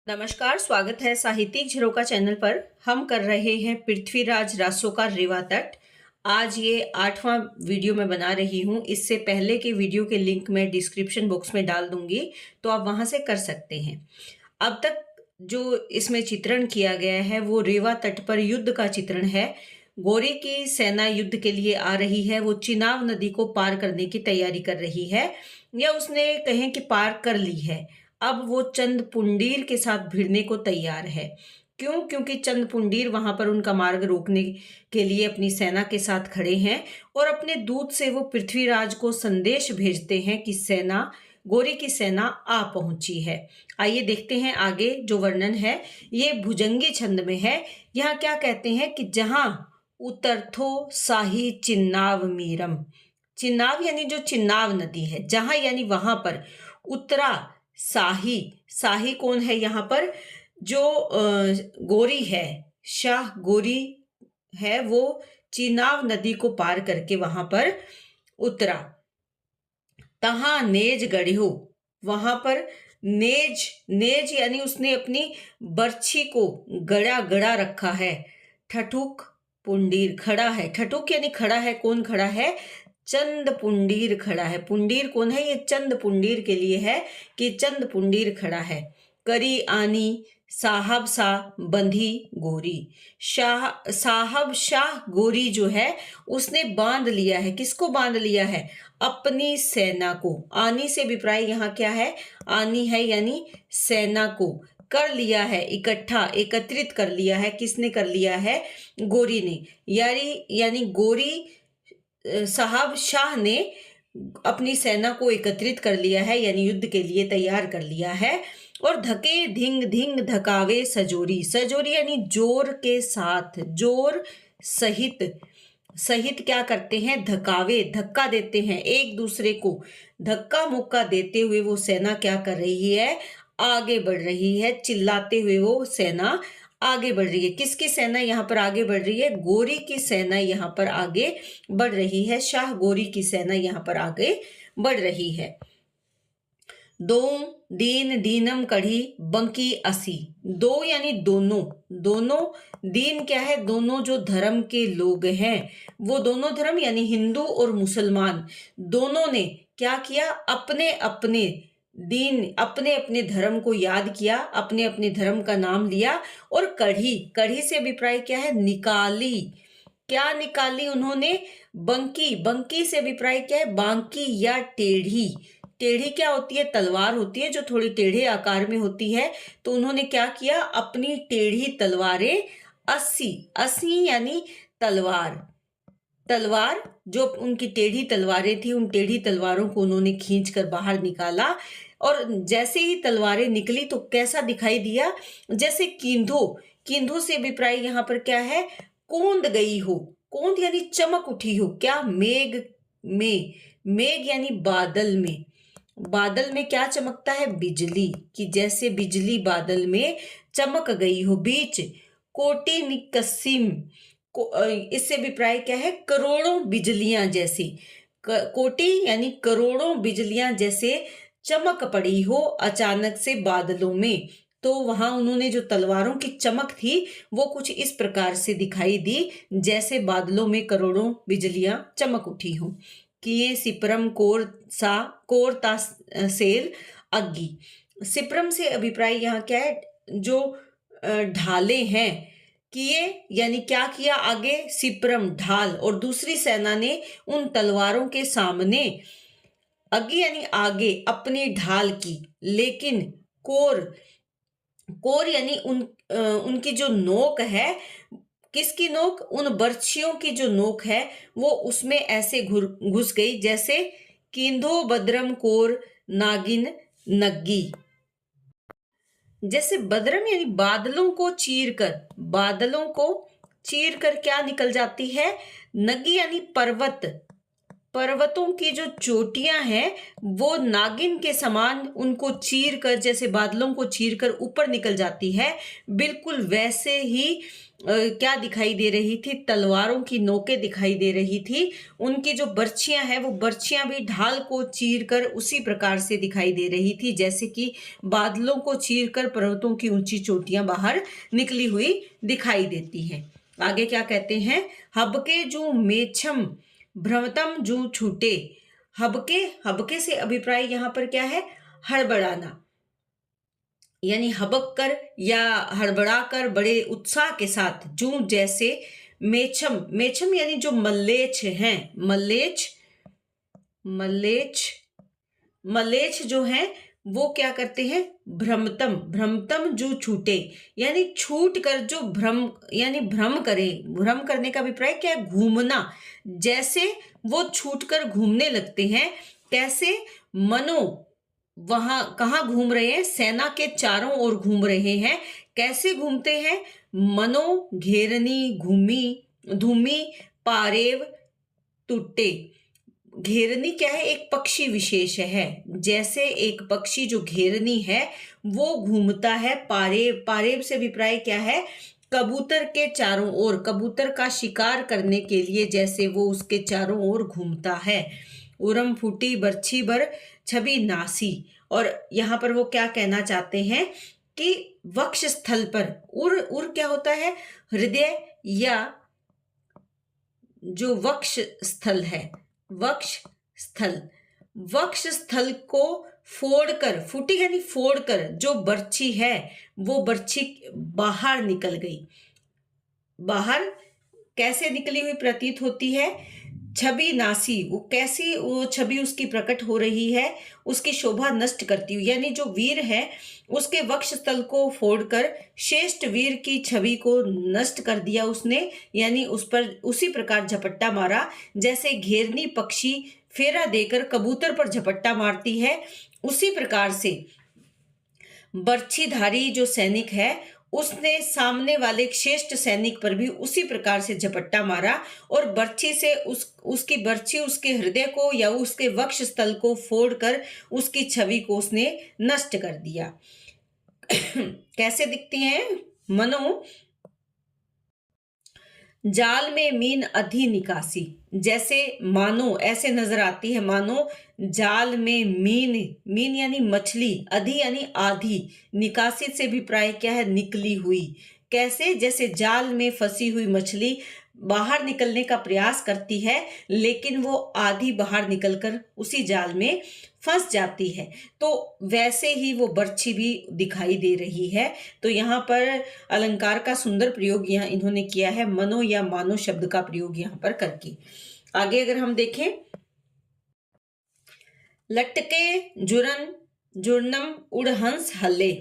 नमस्कार, स्वागत है साहित्यिक झरोका चैनल पर। हम कर रहे हैं पृथ्वीराज रासो का रेवा तट। आज ये 8वां वीडियो मैं बना रही हूँ। इससे पहले के वीडियो के लिंक मैं डिस्क्रिप्शन बॉक्स में डाल दूंगी, तो आप वहां से कर सकते हैं। अब तक जो इसमें चित्रण किया गया है वो रेवा तट पर युद्ध का चित्रण है। गौरी की सेना युद्ध के लिए आ रही है। वो चिनाब नदी को पार करने की तैयारी कर रही है, या उसने कहें कि पार कर ली है। अब वो चंद पुंडीर के साथ भिड़ने को तैयार है। क्यों? क्योंकि चंद पुंडीर वहां पर उनका मार्ग रोकने के लिए अपनी सेना के साथ खड़े हैं, और अपने दूत से वो पृथ्वीराज को संदेश भेजते हैं कि सेना, गौरी की सेना आ पहुंची है। आइए देखते हैं आगे जो वर्णन है। ये भुजंगी छंद में है। यहाँ क्या कहते हैं कि जहां उतरथो साही चिन्नाव मीरम। चिन्नाव यानी जो चिन्नाव नदी है, जहां यानी वहां पर। उत्तरा साही, साही कौन है यहाँ पर? जो गोरी है, शाह गोरी है, वो चिनाब नदी को पार करके वहां पर उतरा। तहां नेज गढ़ो, वहां पर नेज, नेज यानी उसने अपनी बर्छी को गड़ा गड़ा रखा है। ठठुक पुंडीर खड़ा है। ठठुक यानी खड़ा है। कौन खड़ा है? चंद पुंडीर खड़ा है। पुंडीर कौन है? ये चंद पुंडीर के लिए है कि चंद पुंडीर खड़ा है। करी आनी साहब सा बंधी गोरी। शाह, साहब शाह गोरी जो है उसने बांध लिया है। किसको बांध लिया है? अपनी सेना को। आनी से विप्राय यहाँ क्या है? आनी है, यानी सेना को कर लिया है, इकट्ठा, एकत्रित कर लिया है। किसने कर लिया है? गोरी ने। यानी गोरी साहब शाह ने अपनी सेना को एकत्रित कर लिया है, यानी युद्ध के लिए तैयार कर लिया है। और धके धिंग धिंग धकावे सजोरी। सजोरी यानी जोर के साथ, जोर सहित। सहित क्या करते हैं? धकावे, धक्का देते हैं एक दूसरे को। धक्का मुक्का देते हुए वो सेना क्या कर रही है? आगे बढ़ रही है। चिल्लाते हुए वो सेना आगे बढ़ रही है। किसकी सेना यहाँ पर आगे बढ़ रही है? गोरी की सेना यहाँ पर आगे बढ़ रही है। शाह गोरी की सेना यहाँ पर आगे बढ़ रही है। दो दीन दीनम कढ़ी बंकी असी। दो यानी दोनों। दोनों दीन क्या है? दोनों जो धर्म के लोग हैं, वो दोनों धर्म यानी हिंदू और मुसलमान, दोनों ने क्या किया? अपने अपने दीन, अपने अपने धर्म को याद किया, अपने अपने धर्म का नाम लिया। और कढ़ी, कढ़ी से अभिप्राय क्या है? निकाली। क्या निकाली उन्होंने? बंकी। बंकी से अभिप्राय क्या है? बांकी या टेढ़ी। टेढ़ी क्या होती है? तलवार होती है, जो थोड़ी टेढ़े आकार में होती है। तो उन्होंने क्या किया? अपनी टेढ़ी तलवारें 80, 80 यानी तलवार, तलवार जो उनकी टेढ़ी तलवारें थी, उन टेढ़ी तलवारों को उन्होंने खींचकर बाहर निकाला। और जैसे ही तलवारें निकली तो कैसा दिखाई दिया? जैसे कींधो। कींधो से अभिप्राय यहाँ पर क्या है? कौंध गई हो। कौंध यानी चमक उठी हो। क्या? मेघ में। मेघ यानी बादल में। बादल में क्या चमकता है? बिजली। कि जैसे बिजली बादल में चमक गई हो। बीच कोटि निकसिम, इससे अभिप्राय क्या है? करोड़ों बिजलियां जैसी। कोटि यानी करोड़ों बिजलियां जैसे चमक पड़ी हो अचानक से बादलों में। तो वहां उन्होंने जो तलवारों की चमक थी वो कुछ इस प्रकार से दिखाई दी, जैसे बादलों में करोड़ों बिजलियां चमक उठी हो। किए सिपरम कोर ता सेल अग्गी। सिपरम से अभिप्राय यहाँ क्या है? जो ढाले हैं। किए यानी क्या किया? आगे सिपरम, ढाल। और दूसरी सेना ने उन तलवारों के सामने अग्गी यानी आगे अपनी ढाल की। लेकिन कोर, कोर यानी उनकी जो नोक है, किसकी नोक? उन बर्छियों की जो नोक है वो उसमें ऐसे घुस गई जैसे कींधो बद्रम कोर नागिन नग्गी। जैसे बद्रम यानी बादलों को चीर कर, बादलों को चीर कर क्या निकल जाती है? नगी यानी पर्वत, पर्वतों की जो चोटियां हैं वो नागिन के समान उनको चीर कर, जैसे बादलों को चीर कर ऊपर निकल जाती है, बिल्कुल वैसे ही क्या दिखाई दे रही थी, तलवारों की नोकें दिखाई दे रही थी। उनकी जो बर्छियां हैं वो बर्छियां भी ढाल को चीर कर उसी प्रकार से दिखाई दे रही थी जैसे कि बादलों को चीर कर पर्वतों की ऊंची चोटियां बाहर निकली हुई दिखाई देती हैं। आगे क्या कहते हैं, हबके जू मेछम भ्रमतम जू छूटे। हबके, हबके से अभिप्राय यहाँ पर क्या है, हड़बड़ाना, यानी हबक कर या हड़बड़ा कर बड़े उत्साह के साथ, जू जैसे, मेछम, मेछम यानी जो मल्लेच्छ हैं, मल्लेच्छ, मल्लेच्छ, मलेच्छ जो हैं वो क्या करते हैं, भ्रमतम, भ्रमतम जो छूटे, यानी छूट कर जो भ्रम, यानी भ्रम करे। भ्रम करने का अभिप्राय क्या है, घूमना, जैसे वो छूट कर घूमने लगते हैं। कैसे, मनो, वहां कहाँ घूम रहे हैं, सेना के चारों ओर घूम रहे हैं। कैसे घूमते हैं, मनो घेरनी घूमी धूमी पारेव टूटे। घेरनी क्या है, एक पक्षी विशेष है, जैसे एक पक्षी जो घेरनी है वो घूमता है। पारेव, पारेव से अभिप्राय क्या है, कबूतर के चारों ओर, कबूतर का शिकार करने के लिए जैसे वो उसके चारों ओर घूमता है। उरम फूटी बरछी बर छवि नासी। और यहाँ पर वो क्या कहना चाहते हैं कि वक्ष स्थल पर, उर, उर क्या होता है, हृदय या जो वक्ष स्थल है, वक्ष स्थल, वक्ष स्थल को फोड़कर, फूटी यानी फोड़कर जो बर्छी है वो बर्छी बाहर निकल गई। बाहर कैसे निकली हुई प्रतीत होती है, छवि नासी, वो कैसी, वो छवि उसकी प्रकट हो रही है, उसकी शोभा नष्ट करती हुई, यानी जो वीर है उसके वक्ष स्थल को फोड़कर श्रेष्ठ वीर की छवि को नष्ट कर दिया उसने, यानी उस पर उसी प्रकार झपट्टा मारा जैसे घेरनी पक्षी फेरा देकर कबूतर पर झपट्टा मारती है। उसी प्रकार से बर्छीधारी जो सैनिक है उसने सामने वाले श्रेष्ठ सैनिक पर भी उसी प्रकार से झपट्टा मारा और बर्छी से उसकी बर्छी उसके हृदय को या उसके वक्ष स्थल को फोड़कर उसकी छवि को उसने नष्ट कर दिया। कैसे दिखती हैं, मनो जाल में मीन अधि निकासी, जैसे मानो, ऐसे नजर आती है मानो जाल में मीन, मीन यानी मछली, अधि यानी आधी, निकासी से भी प्राय क्या है, निकली हुई। कैसे, जैसे जाल में फंसी हुई मछली बाहर निकलने का प्रयास करती है लेकिन वो आधी बाहर निकलकर उसी जाल में फंस जाती है, तो वैसे ही वो बर्छी भी दिखाई दे रही है। तो यहाँ पर अलंकार का सुंदर प्रयोग यहाँ इन्होंने किया है, मनो या मानो शब्द का प्रयोग यहाँ पर करके। आगे अगर हम देखें, लटके जुरन जुर्नम उड़हंस हल्ले।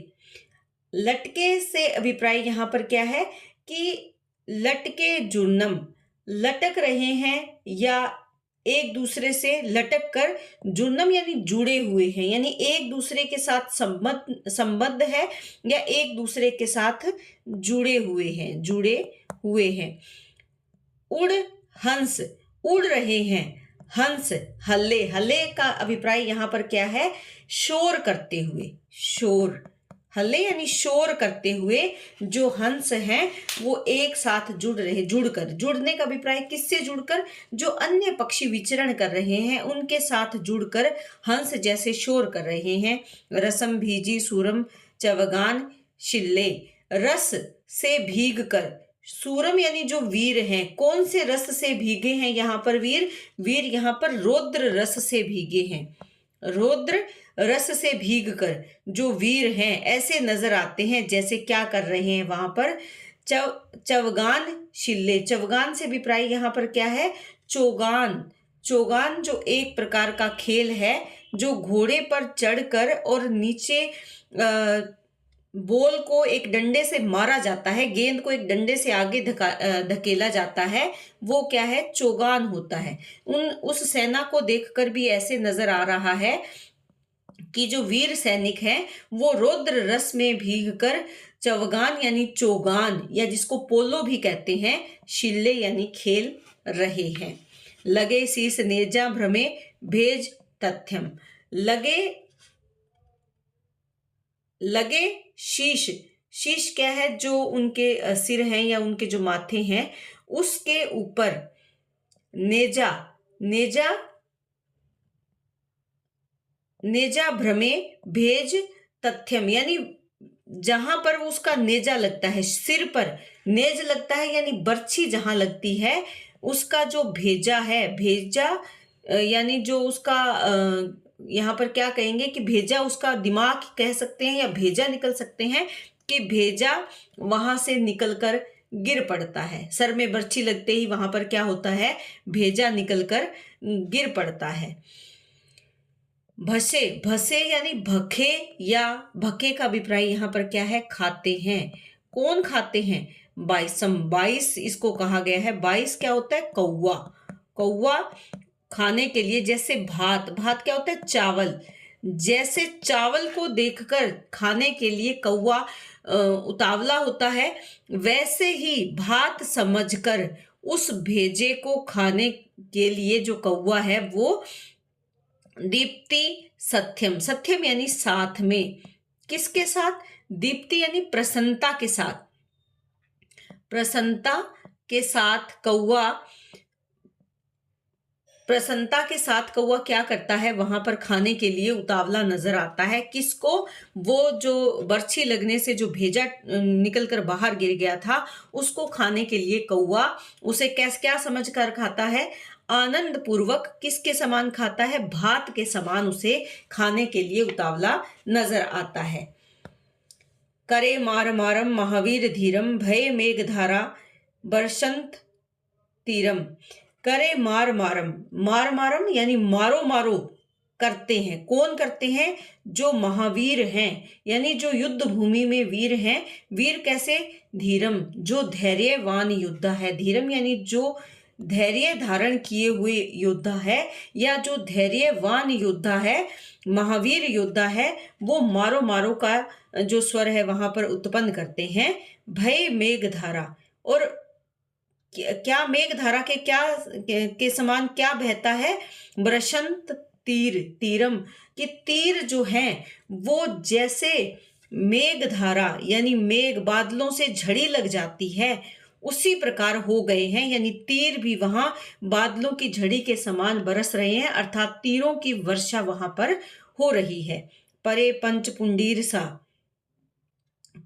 लटके से अभिप्राय यहाँ पर क्या है कि लटके जुर्नम, लटक रहे हैं या एक दूसरे से लटक कर, जुर्नम यानी जुड़े हुए हैं, यानी एक दूसरे के साथ संबद्ध है या एक दूसरे के साथ जुड़े हुए हैं, जुड़े हुए हैं। उड़ हंस, उड़ रहे हैं, हंस हल्ले, हल्ले का अभिप्राय यहाँ पर क्या है, शोर करते हुए, शोर, हल्ले यानी शोर करते हुए जो हंस हैं वो एक साथ जुड़ रहे, जुड़कर, जुड़ने का अभिप्राय किससे जुड़कर, जो अन्य पक्षी विचरण कर रहे हैं उनके साथ जुड़कर हंस जैसे शोर कर रहे हैं। रसम भीजी सूरम चवगान शिल्ले, रस से भीग कर, सूरम यानी जो वीर हैं, कौन से रस से भीगे हैं यहाँ पर वीर, वीर यहाँ पर रौद्र रस से भीगे हैं, रौद्र रस से भीग कर जो वीर हैं ऐसे नजर आते हैं जैसे क्या कर रहे हैं वहां पर, चवगान शिल्ले, चवगान से भी प्राय यहाँ पर क्या है, चोगान, चोगान जो एक प्रकार का खेल है जो घोड़े पर चढ़कर और नीचे बॉल को एक डंडे से मारा जाता है, गेंद को एक डंडे से आगे धकेला जाता है, वो क्या है, चोगान होता है। उस सेना को देखकर भी ऐसे नजर आ रहा है कि जो वीर सैनिक हैं वो रौद्र रस में भीगकर चवगान यानी चोगान या जिसको पोलो भी कहते हैं, शिल्ले यानी खेल रहे हैं। लगे शीस नेजा भ्रमे भेज तथ्यम। लगे शीश, शीश क्या है, जो उनके सिर हैं या उनके जो माथे हैं उसके ऊपर नेजा, नेजा भ्रमे भेज तथ्यम, यानी जहां पर उसका नेजा लगता है, सिर पर नेज लगता है यानी बर्छी जहां लगती है, उसका जो भेजा है, भेजा यानी जो उसका यहाँ पर क्या कहेंगे कि भेजा उसका दिमाग कह सकते हैं या भेजा निकल सकते हैं कि भेजा वहां से निकलकर गिर पड़ता है। सर में बर्छी लगते ही वहां पर क्या होता है, भेजा निकलकर गिर पड़ता है। भसे, भसे यानी भखे या भखे का अभिप्राय यहाँ पर क्या है, खाते हैं। कौन खाते हैं, बाइसम, बाइस इसको कहा गया है। बाइस क्या होता है, कौवा, कौवा खाने के लिए, जैसे भात, भात क्या होता है, चावल, जैसे चावल को देखकर खाने के लिए कौवा उतावला होता है, वैसे ही भात समझकर उस भेजे को खाने के लिए जो कौवा है वो दीप्ति सत्यम, सत्यम यानी साथ में, किसके साथ, दीप्ति यानी प्रसन्नता के साथ, प्रसन्नता के साथ कौवा, प्रसन्नता के साथ कौवा क्या करता है, वहां पर खाने के लिए उतावला नजर आता है। किसको, वो जो बर्छी लगने से जो भेजा निकलकर बाहर गिर गया था उसको खाने के लिए कौवा उसे कैसे क्या समझ कर खाता है, आनंद पूर्वक, किसके समान खाता है, भात के समान उसे खाने के लिए उतावला नजर आता है। करे मार मारम महावीर धीरम भय मेघ धारा बरसंत तीरम। करे मार मारम, मार मारम यानी मारो मारो करते हैं। कौन करते हैं, जो महावीर हैं यानी जो युद्ध भूमि में वीर हैं। वीर कैसे, धीरम, जो धैर्यवान योद्धा है। धीरम यानी जो धैर्य धारण किए हुए योद्धा है या जो धैर्यवान योद्धा है, महावीर योद्धा है, वो मारो मारो का जो स्वर है वहां पर उत्पन्न करते हैं। भय मेघ धारा, और क्या मेघधारा के क्या के समान क्या बहता है, बरसंत तीर, तीरम, कि तीर जो है वो जैसे मेघधारा यानी मेघ बादलों से झड़ी लग जाती है उसी प्रकार हो गए हैं, यानी तीर भी वहां बादलों की झड़ी के समान बरस रहे हैं, अर्थात तीरों की वर्षा वहां पर हो रही है। परे पंच पुंडीर सा,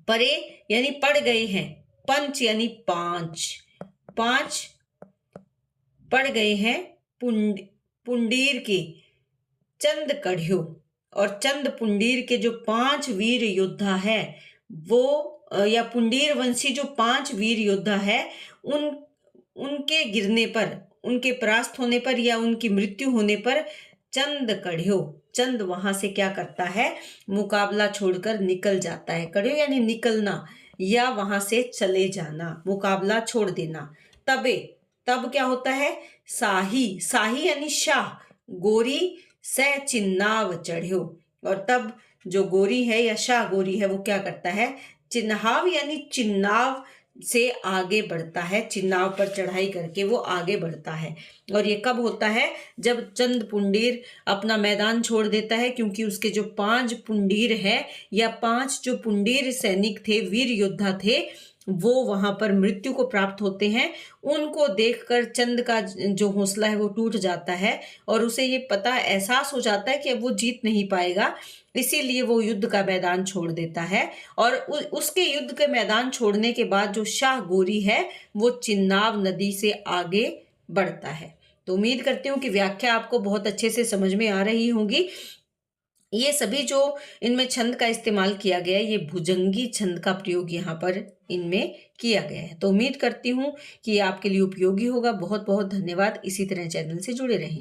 परे यानी पड़ गए हैं, पंच यानी पांच, पांच पड़ गए हैं पुंडीर के चंद कढ़ियों, और चंद पुंडीर के जो 5 वीर योद्धा है वो या पुंडीर वंशी जो 5 वीर योद्धा है उनके गिरने पर, उनके परास्त होने पर या उनकी मृत्यु होने पर चंद कढ़ियों, चंद वहां से क्या करता है, मुकाबला छोड़कर निकल जाता है। कढ़ियों यानी निकलना या वहां से चले जाना, मुकाबला छोड़ देना। तबे, तब क्या होता है, साही, साही यानी शाह, गोरी सह चिन्नाव चढ़्यो, और तब जो गोरी है या शाह गोरी है वो क्या करता है, चिन्हाव यानी चिन्नाव से आगे बढ़ता है, चिन्नाव पर चढ़ाई करके वो आगे बढ़ता है। और ये कब होता है, जब चंद पुंडीर अपना मैदान छोड़ देता है, क्योंकि उसके जो 5 पुंडीर है या 5 जो पुंडीर सैनिक थे, वीर योद्धा थे, वो वहां पर मृत्यु को प्राप्त होते हैं। उनको देखकर चंद का जो हौसला है वो टूट जाता है और उसे ये पता एहसास हो जाता है कि अब वो जीत नहीं पाएगा, इसीलिए वो युद्ध का मैदान छोड़ देता है। और उसके युद्ध के मैदान छोड़ने के बाद जो शाह गोरी है वो चिन्नाव नदी से आगे बढ़ता है। तो उम्मीद करती हूँ कि व्याख्या आपको बहुत अच्छे से समझ में आ रही होगी। ये सभी जो इनमें छंद का इस्तेमाल किया गया है, ये भुजंगी छंद का प्रयोग यहाँ पर इनमें किया गया है। तो उम्मीद करती हूँ कि आपके लिए उपयोगी होगा। बहुत बहुत धन्यवाद। इसी तरह चैनल से जुड़े रहें।